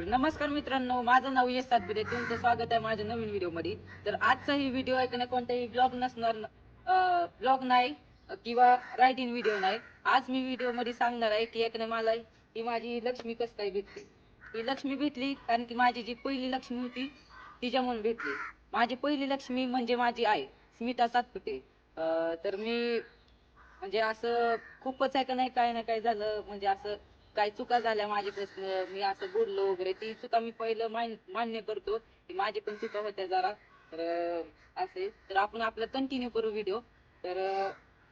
नमस्कार मित्रांनो, माझं नाव यश सातपुते. तुमचं स्वागत आहे माझ्या नवीन व्हिडिओ मध्ये. तर आजचा ही व्हिडिओ आहे की नाही कोणताही ब्लॉग नसणार, ब्लॉग नाही किंवा राईटिंग व्हिडिओ नाही. आज मी व्हिडिओ मध्ये सांगणार आहे की एक नाही मला ही माझी लक्ष्मी कसं काय भेटली. ही लक्ष्मी भेटली कारण की माझी जी पहिली लक्ष्मी होती तिच्यामुळे भेटली. माझी पहिली लक्ष्मी म्हणजे माझी आई स्मिता सातपुते. तर मी म्हणजे असं खूपच आहे का नाही काय ना काय झालं, म्हणजे असं काही चुका झाल्या माझ्यापासून, मी असं बोललो वगैरे, ती चुका मी पहिलं मान्य करतो की माझी पण चुका होत्या जरा. तर असे तर आपण आपलं कंटिन्यू करू व्हिडिओ. तर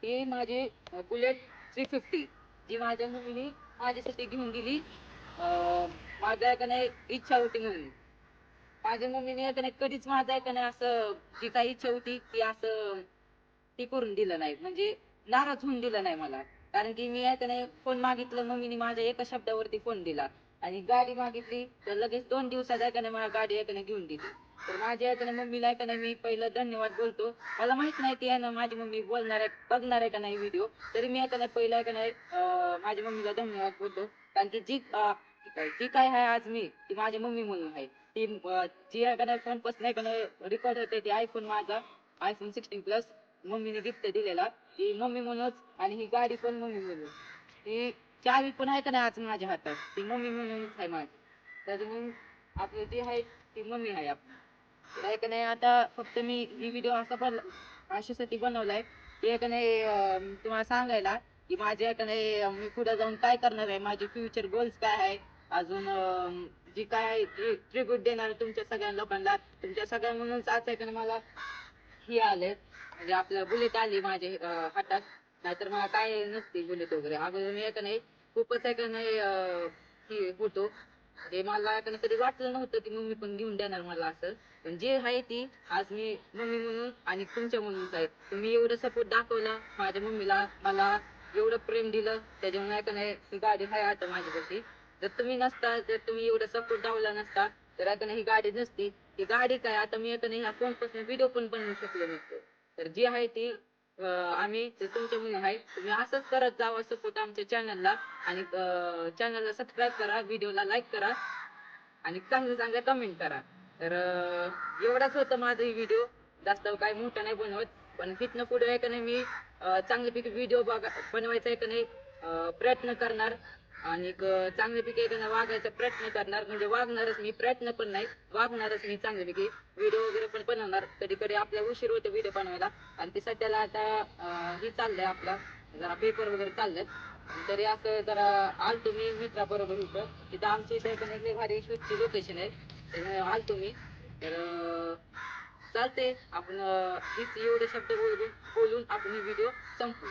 हे माझे बुलेट 350 जी माझ्या मम्मीने माझ्यासाठी घेऊन गेली. माझ्या का नाही इच्छा होती म्हणून माझ्या मम्मीने का नाही कधीच माझ्या का नाही असं जी काही इच्छा होती ती असं ते करून दिलं नाही, म्हणजे नाराज होऊन दिलं नाही मला. कारण की मी आहे नाही फोन मागितलं, मम्मीने माझ्या एका शब्दावरती फोन दिला. आणि गाडी मागितली तर लगेच 2 दिवसात आहे का नाही मला गाडी आहे घेऊन दिली. तर माझ्या आहे मम्मीला आहे नाही मी पहिलं धन्यवाद बोलतो. मला माहित नाही ती आहे ना माझी मम्मी बोलणार आहे बघणार आहे का नाही व्हिडिओ, तरी मी आहे नाही पहिलं आहे का नाही माझ्या मम्मीला धन्यवाद बोलतो. कारण की जी काय आहे आज मी ती माझी मम्मी म्हणून आहे. ती जी आहे का नाही फोन पासून आहे का नाही रेकॉर्ड होते ती आयफोन, माझा iPhone 16 Plus मम्मीने गिफ्ट दिलेला, ती मम्मी म्हणूनच. आणि ही गाडी पण मम्मी म्हणून, ती चावी पण आहे का नाही आज माझ्या हातात ती मम्मी म्हणूनच आहे माझी. त्याच्यामुळे आपलं जे आहे ती मम्मी आहे आपली. तर आहे का नाही आता फक्त मी ही व्हिडिओ अशासाठी बनवलाय की आहे का नाही तुम्हाला सांगायला की माझे आहे का नाही मी पुढे जाऊन काय करणार आहे, माझे फ्युचर गोल्स काय आहे. अजून जी काय आहे ट्रिब्यूट देणार तुमच्या सगळ्या लोकांना, तुमच्या सगळ्या म्हणूनच आज आहे का नाही मला हे आले, म्हणजे आपलं बुलेट आली माझ्या हातात. नाहीतर मला काय नसते बुलेट वगैरे. अगोदर मी का नाही खूपच आहे का नाही हे होतो, ते मला का कधी वाटलं नव्हतं की मम्मी पण घेऊन देणार मला असं. पण जे आहे ती आज मी मम्मी म्हणून आणि तुमच्या म्हणूनच आहे. तुम्ही एवढं सपोर्ट दाखवला माझ्या मम्मीला, मला एवढं प्रेम दिलं, त्याच्यामुळे का नाही ही गाडी आहे आता माझ्यापाशी. जर तुम्ही नसता, जर तुम्ही एवढं सपोर्ट दाखवला नसता तर आता ही गाडी नसती. ती गाडी काय आता मी आता नाही ह्या फोन पासून व्हिडिओ पण बनवू शकलो नसतो. तर जी आहे ती आम्ही ते तुमच्या मुली आहे. तुम्ही असंच करत जावं सपोर्ट आमच्या चॅनलला. आणि चॅनलला सबस्क्राईब करा, व्हिडिओला लाईक करा आणि चांगले चांगले कमेंट करा. तर एवढाच होतं माझा व्हिडिओ, जास्त काही मोठं नाही बनवत. पण तिथनं पुढे आहे का नाही मी चांगल्यापैकी व्हिडिओ बनवायचा आहे का नाही प्रयत्न करणार. आणि चांगल्यापैकी आहे का नाही वागायचा प्रयत्न करणार, म्हणजे वागणारच मी, प्रयत्न पण नाही वागणारच मी चांगल्यापैकी. व्हिडिओ वगैरे पण बनवणार. कधी कधी आपल्या उशीर होते व्हिडिओ बनवायला, आणि ते सध्याला आता हे चाललंय आपला जरा पेपर वगैरे चाललंय. तरी असं जरा आलतो मी मित्राबरोबर इथं, तिथं आमच्या इथे पण एक भारी शूटची लोकेशन आहे, तर आलतो मी. तर चालते आपण हीच एवढे शब्द बोलून बोलून आपण व्हिडिओ संपू.